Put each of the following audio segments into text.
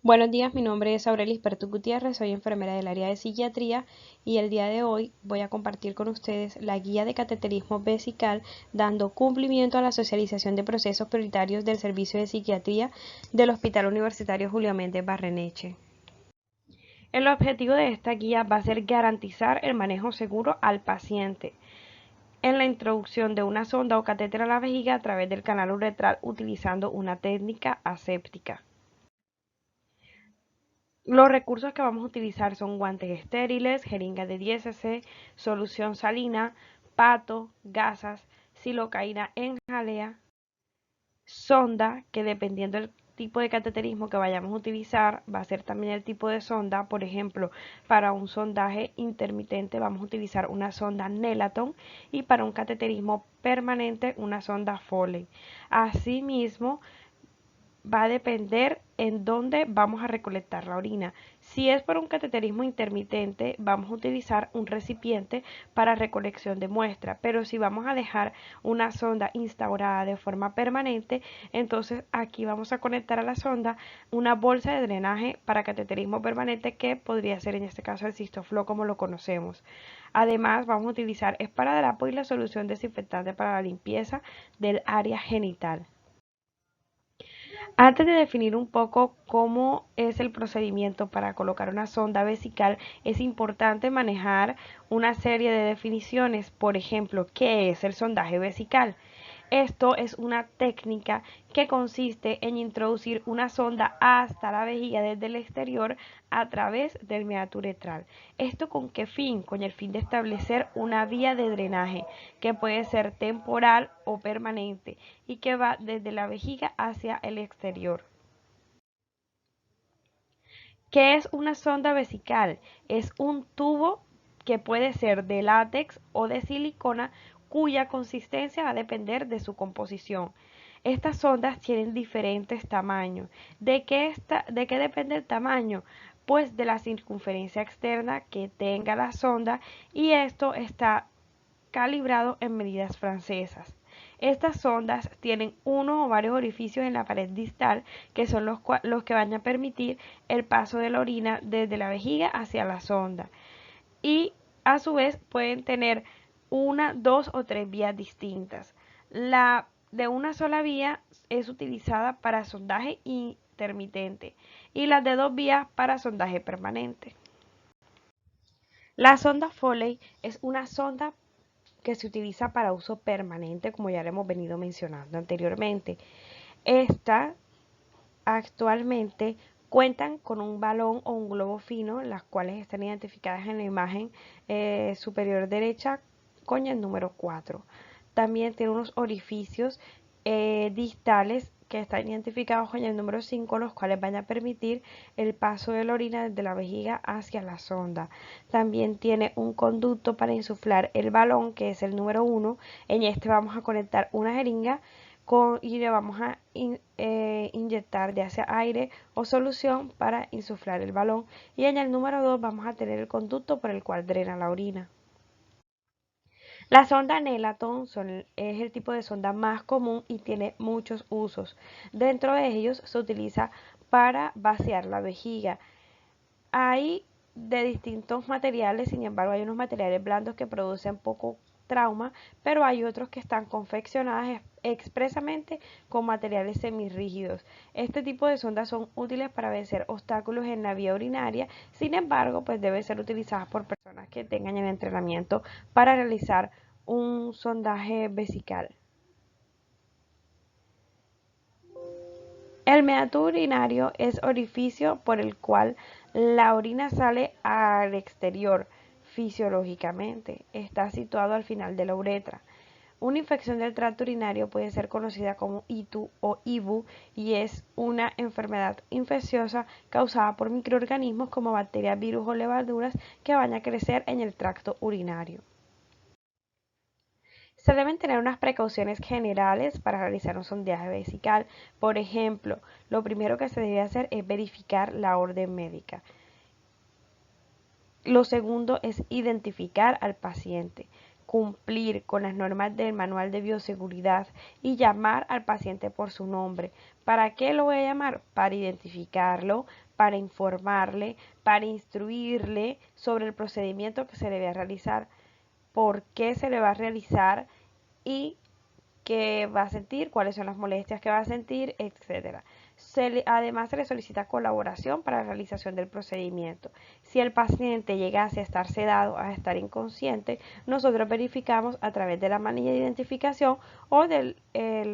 Buenos días, mi nombre es Aurelis Pertu Gutiérrez, soy enfermera del área de psiquiatría y el día de hoy voy a compartir con ustedes la guía de cateterismo vesical dando cumplimiento a la socialización de procesos prioritarios del servicio de psiquiatría del Hospital Universitario Julio Méndez Barreneche. El objetivo de esta guía va a ser garantizar el manejo seguro al paciente en la introducción de una sonda o catéter a la vejiga a través del canal uretral utilizando una técnica aséptica. Los recursos que vamos a utilizar son guantes estériles, jeringas de 10 cc, solución salina, pato, gasas, silocaína en jalea, sonda, que dependiendo del tipo de cateterismo que vayamos a utilizar, va a ser también el tipo de sonda. Por ejemplo, para un sondaje intermitente vamos a utilizar una sonda Nelaton y para un cateterismo permanente una sonda Foley. Asimismo, va a depender en dónde vamos a recolectar la orina. Si es por un cateterismo intermitente, vamos a utilizar un recipiente para recolección de muestra, pero si vamos a dejar una sonda instaurada de forma permanente, entonces aquí vamos a conectar a la sonda una bolsa de drenaje para cateterismo permanente que podría ser en este caso el Cistoflo como lo conocemos. Además, vamos a utilizar esparadrapo y la solución desinfectante para la limpieza del área genital. Antes de definir un poco cómo es el procedimiento para colocar una sonda vesical, es importante manejar una serie de definiciones. Por ejemplo, ¿qué es el sondaje vesical? Esto es una técnica que consiste en introducir una sonda hasta la vejiga desde el exterior a través del meato uretral. ¿Esto con qué fin? Con el fin de establecer una vía de drenaje que puede ser temporal o permanente y que va desde la vejiga hacia el exterior. ¿Qué es una sonda vesical? Es un tubo que puede ser de látex o de silicona cuya consistencia va a depender de su composición. Estas sondas tienen diferentes tamaños. ¿De qué depende el tamaño? Pues de la circunferencia externa que tenga la sonda, y esto está calibrado en medidas francesas. Estas sondas tienen uno o varios orificios en la pared distal que son los que van a permitir el paso de la orina desde la vejiga hacia la sonda, y a su vez pueden tener una, dos o tres vías distintas. La de una sola vía es utilizada para sondaje intermitente y las de dos vías para sondaje permanente. La sonda Foley es una sonda que se utiliza para uso permanente, como ya lo hemos venido mencionando anteriormente. Esta actualmente cuentan con un balón o un globo fino, las cuales están identificadas en la imagen superior derecha con el número 4. También tiene unos orificios distales que están identificados con el número 5, los cuales van a permitir el paso de la orina desde la vejiga hacia la sonda. También tiene un conducto para insuflar el balón, que es el número 1. En este vamos a conectar una jeringa y le vamos a inyectar ya sea aire o solución para insuflar el balón. Y en el número 2 vamos a tener el conducto por el cual drena la orina. La sonda Nelaton es el tipo de sonda más común y tiene muchos usos. Dentro de ellos se utiliza para vaciar la vejiga. Hay de distintos materiales, sin embargo hay unos materiales blandos que producen poco trauma, pero hay otros que están confeccionados expresamente con materiales semirrígidos. Este tipo de sondas son útiles para vencer obstáculos en la vía urinaria, sin embargo, pues debe ser utilizadas por personas que tengan el entrenamiento para realizar un sondaje vesical. El meato urinario es orificio por el cual la orina sale al exterior fisiológicamente. Está situado al final de la uretra. Una infección del tracto urinario puede ser conocida como ITU o IBU y es una enfermedad infecciosa causada por microorganismos como bacterias, virus o levaduras que van a crecer en el tracto urinario. Se deben tener unas precauciones generales para realizar un sondaje vesical. Por ejemplo, lo primero que se debe hacer es verificar la orden médica. Lo segundo es identificar al paciente. cumplir con las normas del manual de bioseguridad y llamar al paciente por su nombre. ¿Para qué lo voy a llamar? Para identificarlo, para informarle, para instruirle sobre el procedimiento que se le va a realizar, por qué se le va a realizar y qué va a sentir, cuáles son las molestias que va a sentir, etcétera. Además, se le solicita colaboración para la realización del procedimiento. Si el paciente llegase a estar sedado, a estar inconsciente, nosotros verificamos a través de la manilla de identificación o del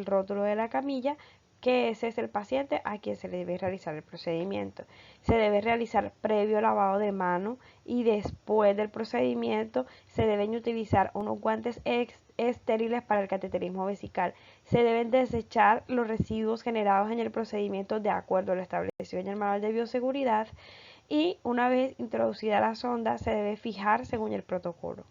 rótulo de la camilla que ese es el paciente a quien se le debe realizar el procedimiento. Se debe realizar previo lavado de mano y después del procedimiento se deben utilizar unos guantes estériles para el cateterismo vesical. Se deben desechar los residuos generados en el procedimiento de acuerdo a lo establecido en el manual de bioseguridad y una vez introducida la sonda se debe fijar según el protocolo.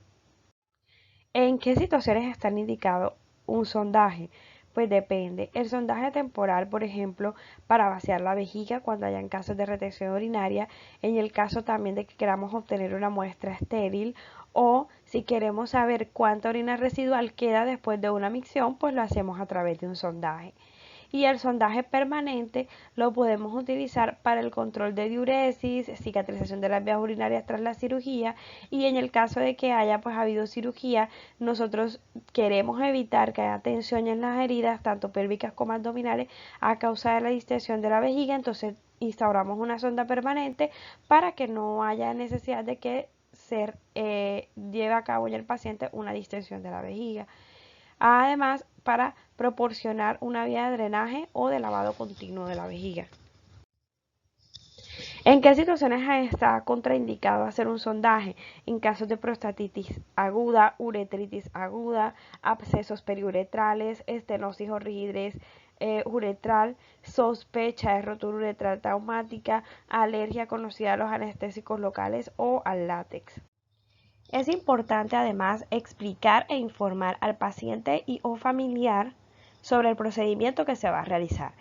¿En qué situaciones están indicados un sondaje? Pues depende. El sondaje temporal, por ejemplo, para vaciar la vejiga cuando hayan casos de retención urinaria, en el caso también de que queramos obtener una muestra estéril o si queremos saber cuánta orina residual queda después de una micción, pues lo hacemos a través de un sondaje. Y el sondaje permanente lo podemos utilizar para el control de diuresis, cicatrización de las vías urinarias tras la cirugía y en el caso de que haya habido cirugía, nosotros queremos evitar que haya tensión en las heridas, tanto pélvicas como abdominales, a causa de la distensión de la vejiga, entonces instauramos una sonda permanente para que no haya necesidad de que se lleve a cabo en el paciente una distensión de la vejiga. Además, para proporcionar una vía de drenaje o de lavado continuo de la vejiga. ¿En qué situaciones está contraindicado hacer un sondaje? En casos de prostatitis aguda, uretritis aguda, abscesos periuretrales, estenosis o rigidez uretral, sospecha de rotura uretral traumática, alergia conocida a los anestésicos locales o al látex. Es importante además explicar e informar al paciente y o familiar sobre el procedimiento que se va a realizar.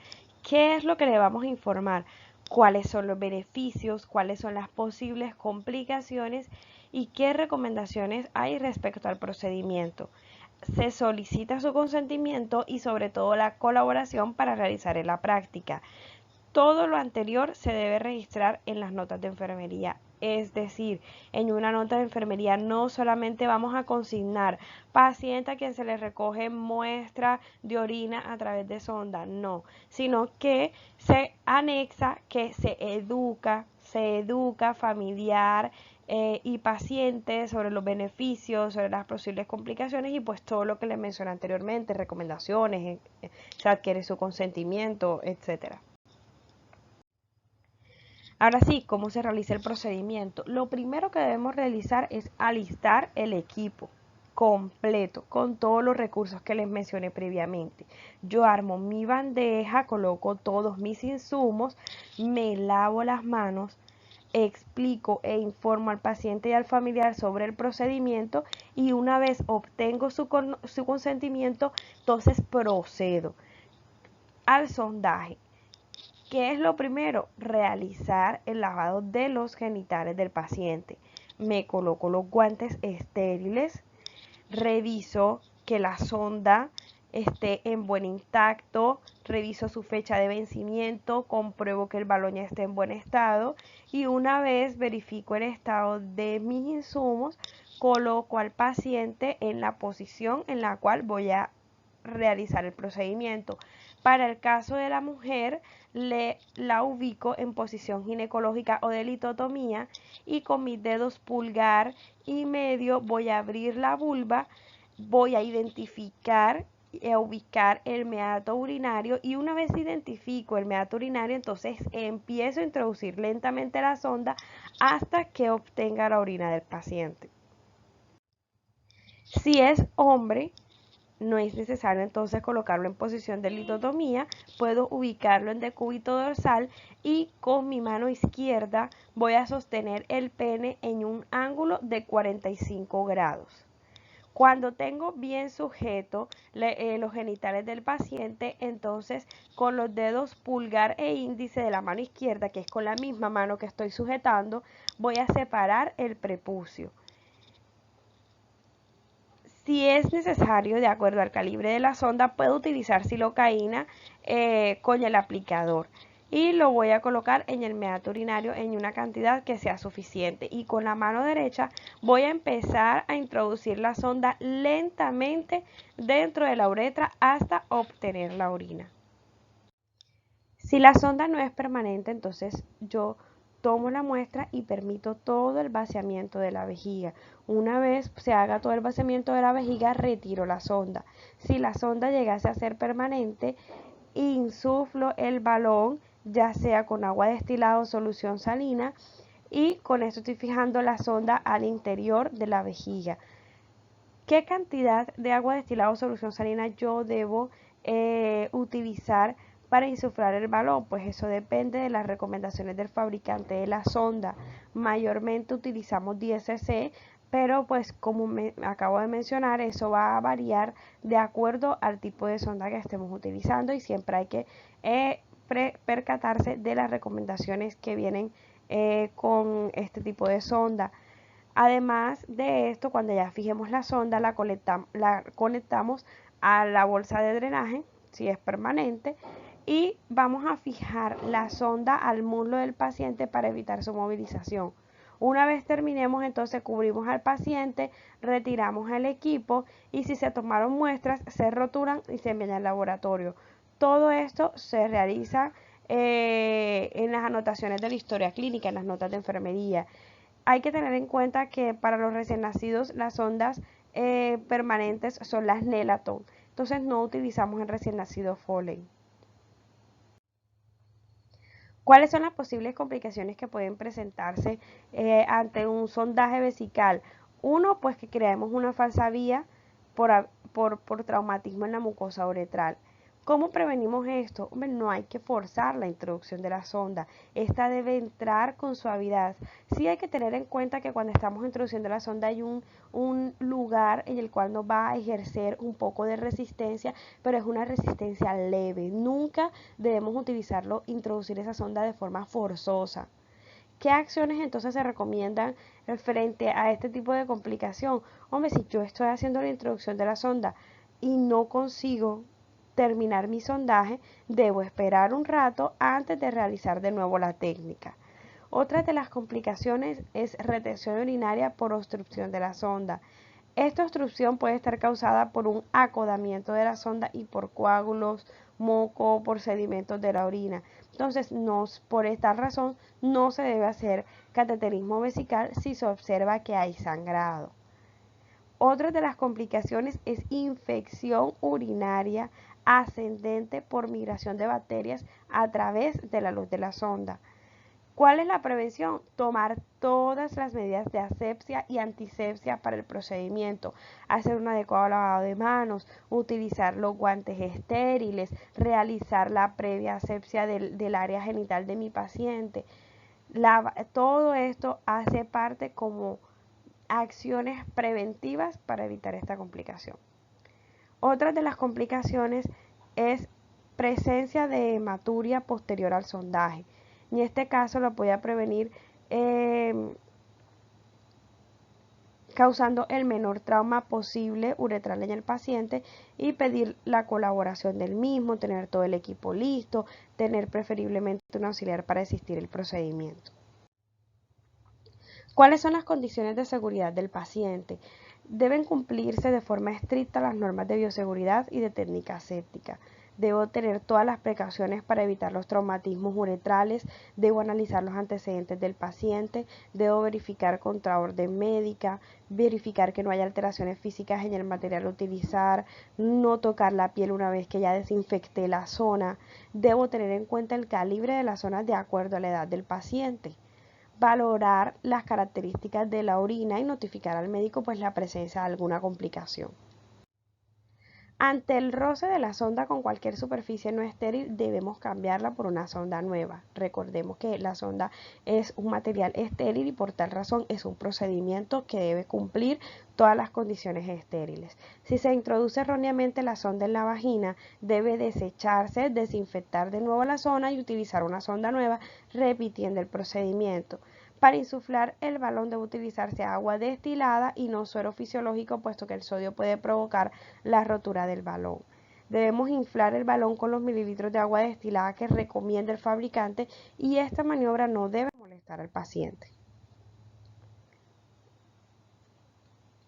¿Qué es lo que le vamos a informar? ¿Cuáles son los beneficios? ¿Cuáles son las posibles complicaciones? ¿Y qué recomendaciones hay respecto al procedimiento? Se solicita su consentimiento y sobre todo la colaboración para realizar en la práctica. Todo lo anterior se debe registrar en las notas de enfermería. Es decir, en una nota de enfermería no solamente vamos a consignar paciente a quien se le recoge muestra de orina a través de sonda, no, sino que se anexa que se educa familiar y paciente sobre los beneficios, sobre las posibles complicaciones y pues todo lo que les mencioné anteriormente, recomendaciones, se adquiere su consentimiento, etcétera. Ahora sí, ¿cómo se realiza el procedimiento? Lo primero que debemos realizar es alistar el equipo completo con todos los recursos que les mencioné previamente. Yo armo mi bandeja, coloco todos mis insumos, me lavo las manos, explico e informo al paciente y al familiar sobre el procedimiento y una vez obtengo su consentimiento, entonces procedo al sondaje. ¿Qué es lo primero? Realizar el lavado de los genitales del paciente. Me coloco los guantes estériles, reviso que la sonda esté en buen intacto, reviso su fecha de vencimiento, compruebo que el balón ya esté en buen estado y una vez verifico el estado de mis insumos, coloco al paciente en la posición en la cual voy a realizar el procedimiento. Para el caso de la mujer, la ubico en posición ginecológica o de litotomía y con mis dedos pulgar y medio voy a abrir la vulva, voy a identificar y ubicar el meato urinario y una vez identifico el meato urinario, entonces empiezo a introducir lentamente la sonda hasta que obtenga la orina del paciente. Si es hombre, no es necesario entonces colocarlo en posición de litotomía, puedo ubicarlo en decúbito dorsal y con mi mano izquierda voy a sostener el pene en un ángulo de 45 grados. Cuando tengo bien sujeto los genitales del paciente, entonces con los dedos pulgar e índice de la mano izquierda, que es con la misma mano que estoy sujetando, voy a separar el prepucio. Si es necesario, de acuerdo al calibre de la sonda, puedo utilizar silocaína con el aplicador y lo voy a colocar en el meato urinario en una cantidad que sea suficiente, y con la mano derecha voy a empezar a introducir la sonda lentamente dentro de la uretra hasta obtener la orina. Si la sonda no es permanente, entonces yo tomo la muestra y permito todo el vaciamiento de la vejiga. Una vez se haga todo el vaciamiento de la vejiga, retiro la sonda. Si la sonda llegase a ser permanente, insuflo el balón, ya sea con agua destilada o solución salina, y con esto estoy fijando la sonda al interior de la vejiga. ¿Qué cantidad de agua destilada o solución salina yo debo utilizar para insuflar el balón? Pues eso depende de las recomendaciones del fabricante de la sonda. Mayormente utilizamos 10 cc, pero pues como acabo de mencionar, eso va a variar de acuerdo al tipo de sonda que estemos utilizando, y siempre hay que percatarse de las recomendaciones que vienen con este tipo de sonda. Además de esto, cuando ya fijemos la sonda, la conectamos a la bolsa de drenaje, si es permanente, y vamos a fijar la sonda al muslo del paciente para evitar su movilización. Una vez terminemos, entonces cubrimos al paciente, retiramos el equipo, y si se tomaron muestras, se roturan y se envían al laboratorio. Todo esto se realiza en las anotaciones de la historia clínica, en las notas de enfermería. Hay que tener en cuenta que para los recién nacidos las sondas permanentes son las Nelaton, entonces no utilizamos en recién nacido Foley. ¿Cuáles son las posibles complicaciones que pueden presentarse ante un sondaje vesical? Uno, pues que creemos una falsa vía por traumatismo en la mucosa uretral. ¿Cómo prevenimos esto? Hombre, no hay que forzar la introducción de la sonda. Esta debe entrar con suavidad. Sí hay que tener en cuenta que cuando estamos introduciendo la sonda hay un lugar en el cual nos va a ejercer un poco de resistencia, pero es una resistencia leve. Nunca debemos introducir esa sonda de forma forzosa. ¿Qué acciones entonces se recomiendan frente a este tipo de complicación? Hombre, si yo estoy haciendo la introducción de la sonda y no consigo terminar mi sondaje, debo esperar un rato antes de realizar de nuevo la técnica. Otra de las complicaciones es retención urinaria por obstrucción de la sonda. Esta obstrucción puede estar causada por un acodamiento de la sonda y por coágulos, moco o por sedimentos de la orina. Entonces, por esta razón, no se debe hacer cateterismo vesical si se observa que hay sangrado. Otra de las complicaciones es infección urinaria ascendente por migración de bacterias a través de la luz de la sonda. ¿Cuál es la prevención? Tomar todas las medidas de asepsia y antisepsia para el procedimiento, hacer un adecuado lavado de manos, utilizar los guantes estériles, realizar la previa asepsia del área genital de mi paciente. Todo esto hace parte como acciones preventivas para evitar esta complicación. Otra de las complicaciones es presencia de hematuria posterior al sondaje. En este caso lo voy a prevenir causando el menor trauma posible uretral en el paciente y pedir la colaboración del mismo, tener todo el equipo listo, tener preferiblemente un auxiliar para asistir el procedimiento. ¿Cuáles son las condiciones de seguridad del paciente? Deben cumplirse de forma estricta las normas de bioseguridad y de técnica aséptica. Debo tener todas las precauciones para evitar los traumatismos uretrales, debo analizar los antecedentes del paciente, debo verificar contraorden médica, verificar que no haya alteraciones físicas en el material a utilizar, no tocar la piel una vez que ya desinfecté la zona, debo tener en cuenta el calibre de las zonas de acuerdo a la edad del paciente. Valorar las características de la orina y notificar al médico pues la presencia de alguna complicación. Ante el roce de la sonda con cualquier superficie no estéril, debemos cambiarla por una sonda nueva. Recordemos que la sonda es un material estéril y por tal razón es un procedimiento que debe cumplir todas las condiciones estériles. Si se introduce erróneamente la sonda en la vagina, debe desecharse, desinfectar de nuevo la zona y utilizar una sonda nueva, repitiendo el procedimiento. Para insuflar el balón debe utilizarse agua destilada y no suero fisiológico, puesto que el sodio puede provocar la rotura del balón. Debemos inflar el balón con los mililitros de agua destilada que recomienda el fabricante y esta maniobra no debe molestar al paciente.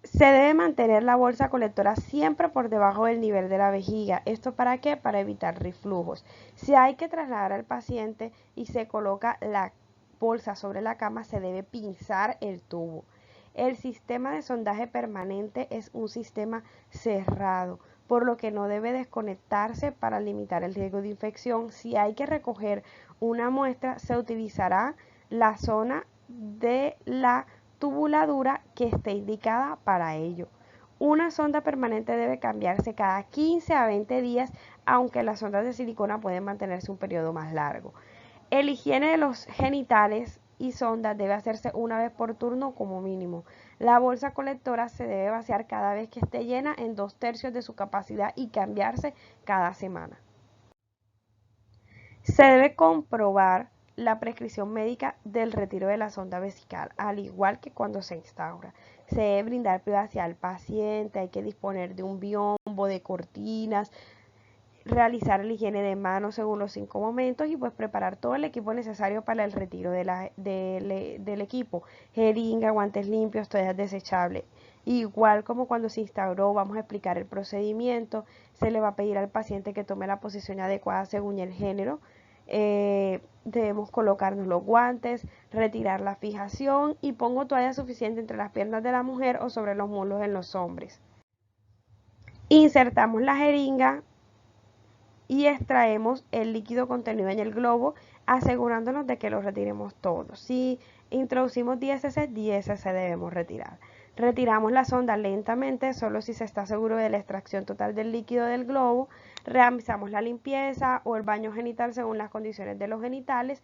Se debe mantener la bolsa colectora siempre por debajo del nivel de la vejiga. ¿Esto para qué? Para evitar reflujos. Si hay que trasladar al paciente y se coloca la bolsa sobre la cama, se debe pinzar el tubo. El sistema de sondaje permanente es un sistema cerrado, por lo que no debe desconectarse para limitar el riesgo de infección. Si hay que recoger una muestra, se utilizará la zona de la tubuladura que esté indicada para ello. Una sonda permanente debe cambiarse cada 15 a 20 días, aunque las sondas de silicona pueden mantenerse un periodo más largo. El higiene de los genitales y sondas debe hacerse una vez por turno como mínimo. La bolsa colectora se debe vaciar cada vez que esté llena en 2/3 de su capacidad y cambiarse cada semana. Se debe comprobar la prescripción médica del retiro de la sonda vesical, al igual que cuando se instaura. Se debe brindar privacidad al paciente, hay que disponer de un biombo, de cortinas, realizar la higiene de manos según los 5 momentos y pues preparar todo el equipo necesario para el retiro del equipo. Jeringa, guantes limpios, toallas desechables. Igual como cuando se instauró, vamos a explicar el procedimiento. Se le va a pedir al paciente que tome la posición adecuada según el género. Debemos colocarnos los guantes, retirar la fijación y pongo toalla suficiente entre las piernas de la mujer o sobre los muslos en los hombres. Insertamos la jeringa y extraemos el líquido contenido en el globo, asegurándonos de que lo retiremos todo. Si introducimos 10 cc, 10 cc debemos retirar. Retiramos la sonda lentamente, solo si se está seguro de la extracción total del líquido del globo. Realizamos la limpieza o el baño genital según las condiciones de los genitales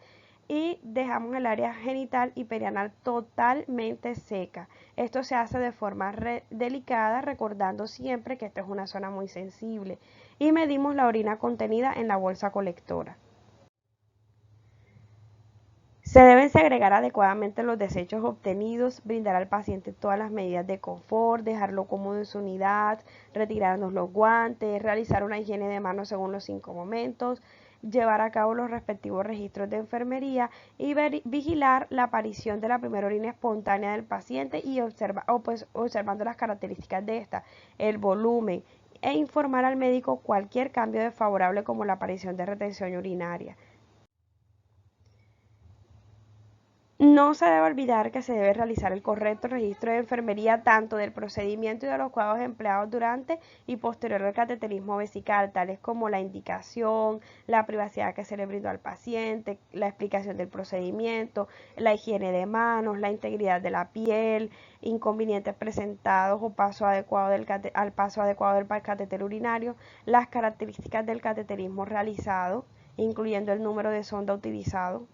y dejamos el área genital y perianal totalmente seca. Esto se hace de forma delicada, recordando siempre que esta es una zona muy sensible. Y medimos la orina contenida en la bolsa colectora. Se deben segregar adecuadamente los desechos obtenidos, brindar al paciente todas las medidas de confort, dejarlo cómodo en su unidad, retirarnos los guantes, realizar una higiene de manos según los 5 momentos, llevar a cabo los respectivos registros de enfermería y vigilar la aparición de la primera orina espontánea del paciente y observando las características de esta, el volumen, e informar al médico cualquier cambio desfavorable como la aparición de retención urinaria. No se debe olvidar que se debe realizar el correcto registro de enfermería tanto del procedimiento y de los cuidados empleados durante y posterior al cateterismo vesical, tales como la indicación, la privacidad que se le brindó al paciente, la explicación del procedimiento, la higiene de manos, la integridad de la piel, inconvenientes presentados o paso adecuado al paso adecuado del catéter urinario, las características del cateterismo realizado, incluyendo el número de sonda utilizado,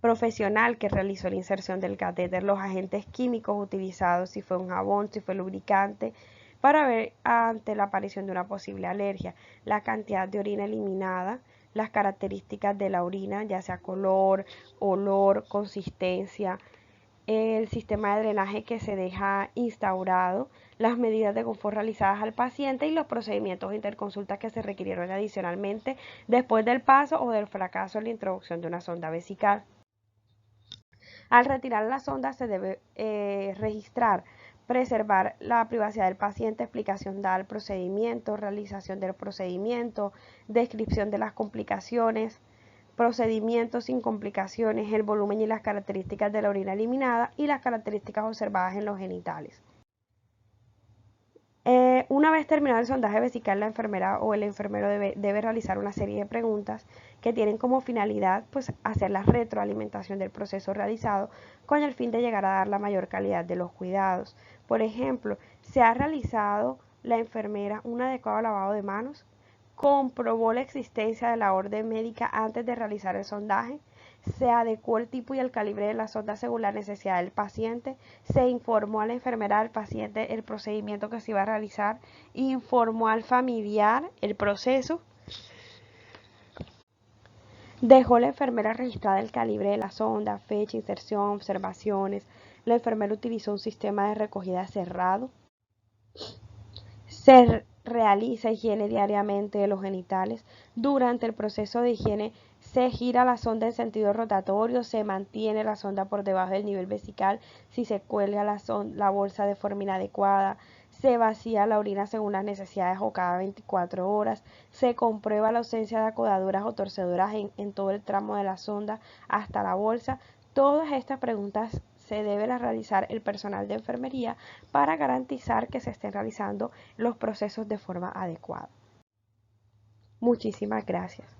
profesional que realizó la inserción del catéter, los agentes químicos utilizados, si fue un jabón, si fue lubricante, para ver ante la aparición de una posible alergia, la cantidad de orina eliminada, las características de la orina, ya sea color, olor, consistencia, el sistema de drenaje que se deja instaurado, las medidas de confort realizadas al paciente y los procedimientos de interconsulta que se requirieron adicionalmente después del paso o del fracaso en la introducción de una sonda vesical. Al retirar la sonda se debe registrar, preservar la privacidad del paciente, explicación dada al procedimiento, realización del procedimiento, descripción de las complicaciones, procedimientos sin complicaciones, el volumen y las características de la orina eliminada y las características observadas en los genitales. Una vez terminado el sondaje vesical, la enfermera o el enfermero debe realizar una serie de preguntas que tienen como finalidad pues, hacer la retroalimentación del proceso realizado con el fin de llegar a dar la mayor calidad de los cuidados. Por ejemplo, ¿se ha realizado la enfermera un adecuado lavado de manos? ¿Comprobó la existencia de la orden médica antes de realizar el sondaje? ¿Se adecuó el tipo y el calibre de la sonda según la necesidad del paciente? ¿Se informó a la enfermera del paciente el procedimiento que se iba a realizar? ¿Informó al familiar el proceso? Dejó la enfermera registrada el calibre de la sonda, fecha, inserción, observaciones. La enfermera utilizó un sistema de recogida cerrado. Se realiza higiene diariamente de los genitales. Durante el proceso de higiene se gira la sonda en sentido rotatorio, se mantiene la sonda por debajo del nivel vesical si se cuelga la bolsa de forma inadecuada, se vacía la orina según las necesidades o cada 24 horas, se comprueba la ausencia de acodaduras o torceduras en todo el tramo de la sonda hasta la bolsa. Todas estas preguntas se debe realizar el personal de enfermería para garantizar que se estén realizando los procesos de forma adecuada. Muchísimas gracias.